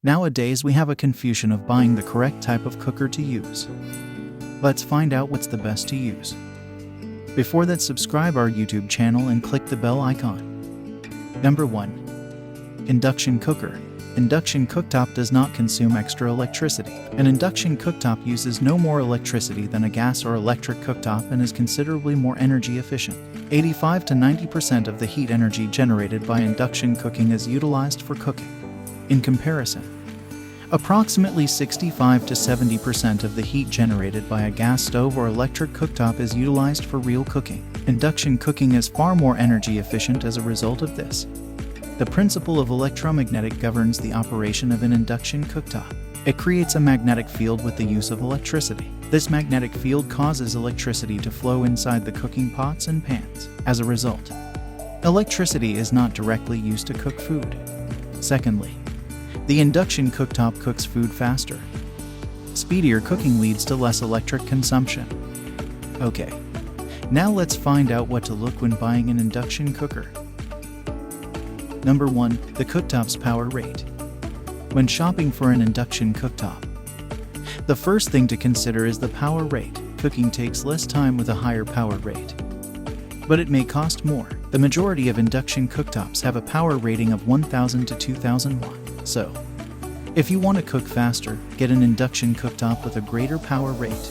Nowadays, we have a confusion of buying the correct type of cooker to use. Let's find out what's the best to use. Before that, subscribe our YouTube channel and click the bell icon. Number 1. Induction cooker. Induction cooktop does not consume extra electricity. An induction cooktop uses no more electricity than a gas or electric cooktop and is considerably more energy efficient. 85 to 90% of the heat energy generated by induction cooking is utilized for cooking. In comparison, approximately 65 to 70% of the heat generated by a gas stove or electric cooktop is utilized for real cooking. Induction cooking is far more energy efficient as a result of this. The principle of electromagnetic governs the operation of an induction cooktop. It creates a magnetic field with the use of electricity. This magnetic field causes electricity to flow inside the cooking pots and pans. As a result, electricity is not directly used to cook food. Secondly, the induction cooktop cooks food faster. Speedier cooking leads to less electric consumption. Okay, now let's find out what to look when buying an induction cooker. Number 1. The cooktop's power rate. When shopping for an induction cooktop, the first thing to consider is the power rate. Cooking takes less time with a higher power rate, but it may cost more. The majority of induction cooktops have a power rating of 1000 to 2000 watts. So, if you want to cook faster, get an induction cooktop with a greater power rate.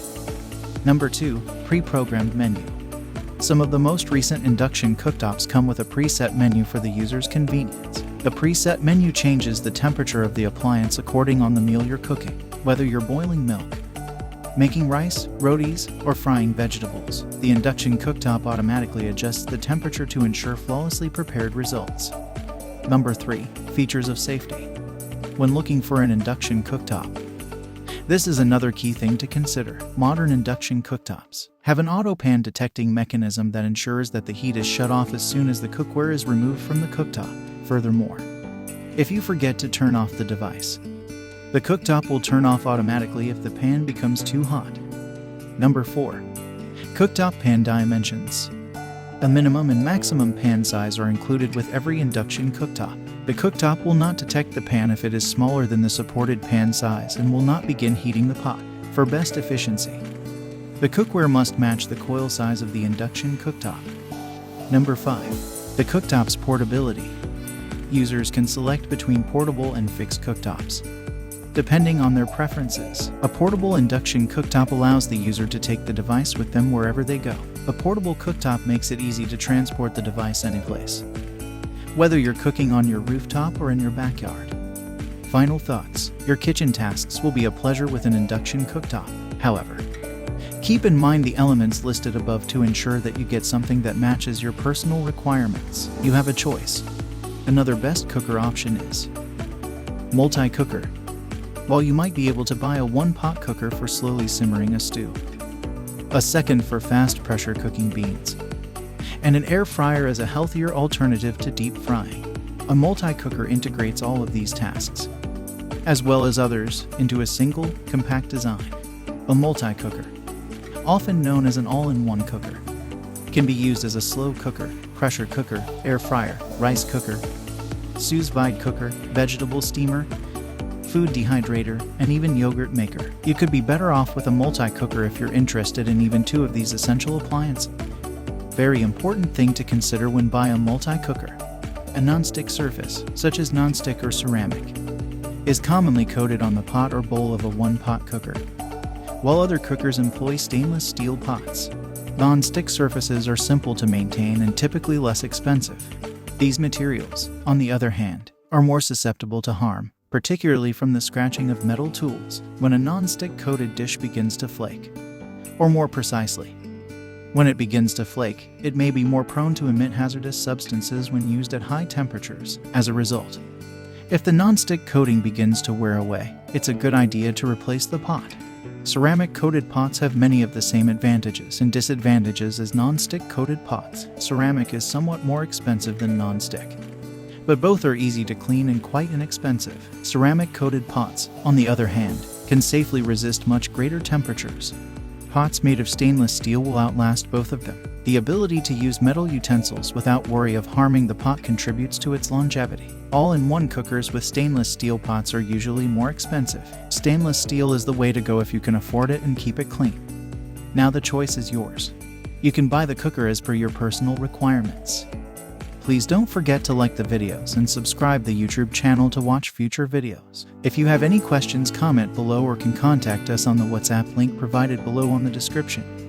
Number 2. Pre-programmed menu. Some of the most recent induction cooktops come with a preset menu for the user's convenience. The preset menu changes the temperature of the appliance according on the meal you're cooking. Whether you're boiling milk, making rice, rotis, or frying vegetables, the induction cooktop automatically adjusts the temperature to ensure flawlessly prepared results. Number 3. Features of safety. When looking for an induction cooktop, this is another key thing to consider. Modern induction cooktops have an auto pan detecting mechanism that ensures that the heat is shut off as soon as the cookware is removed from the cooktop. Furthermore, if you forget to turn off the device, the cooktop will turn off automatically if the pan becomes too hot. Number 4. Cooktop pan dimensions. A minimum and maximum pan size are included with every induction cooktop. The cooktop will not detect the pan if it is smaller than the supported pan size and will not begin heating the pot. For best efficiency, the cookware must match the coil size of the induction cooktop. Number 5. The cooktop's portability. Users can select between portable and fixed cooktops, depending on their preferences. A portable induction cooktop allows the user to take the device with them wherever they go. A portable cooktop makes it easy to transport the device anyplace, whether you're cooking on your rooftop or in your backyard. Final thoughts. Your kitchen tasks will be a pleasure with an induction cooktop. However, keep in mind the elements listed above to ensure that you get something that matches your personal requirements. You have a choice. Another best cooker option is multi-cooker. While you might be able to buy a one-pot cooker for slowly simmering a stew, a second for fast pressure cooking beans, and an air fryer as a healthier alternative to deep frying, a multi-cooker integrates all of these tasks, as well as others, into a single, compact design. A multi-cooker, often known as an all-in-one cooker, can be used as a slow cooker, pressure cooker, air fryer, rice cooker, sous vide cooker, vegetable steamer, food dehydrator, and even yogurt maker. You could be better off with a multi-cooker if you're interested in even 2 of these essential appliances. Very important thing to consider when buying a multi-cooker. A non-stick surface, such as non-stick or ceramic, is commonly coated on the pot or bowl of a one-pot cooker, while other cookers employ stainless steel pots. Non-stick surfaces are simple to maintain and typically less expensive. These materials, on the other hand, are more susceptible to harm, particularly from the scratching of metal tools, when a non-stick coated dish begins to flake. Or more precisely, when it begins to flake, it may be more prone to emit hazardous substances when used at high temperatures. As a result, if the non-stick coating begins to wear away, it's a good idea to replace the pot. Ceramic coated pots have many of the same advantages and disadvantages as non-stick coated pots. Ceramic is somewhat more expensive than non-stick, but both are easy to clean and quite inexpensive. Ceramic coated pots, on the other hand, can safely resist much greater temperatures. Pots made of stainless steel will outlast both of them. The ability to use metal utensils without worry of harming the pot contributes to its longevity. All-in-one cookers with stainless steel pots are usually more expensive. Stainless steel is the way to go if you can afford it and keep it clean. Now the choice is yours. You can buy the cooker as per your personal requirements. Please don't forget to like the videos and subscribe the YouTube channel to watch future videos. If you have any questions, comment below or can contact us on the WhatsApp link provided below on the description.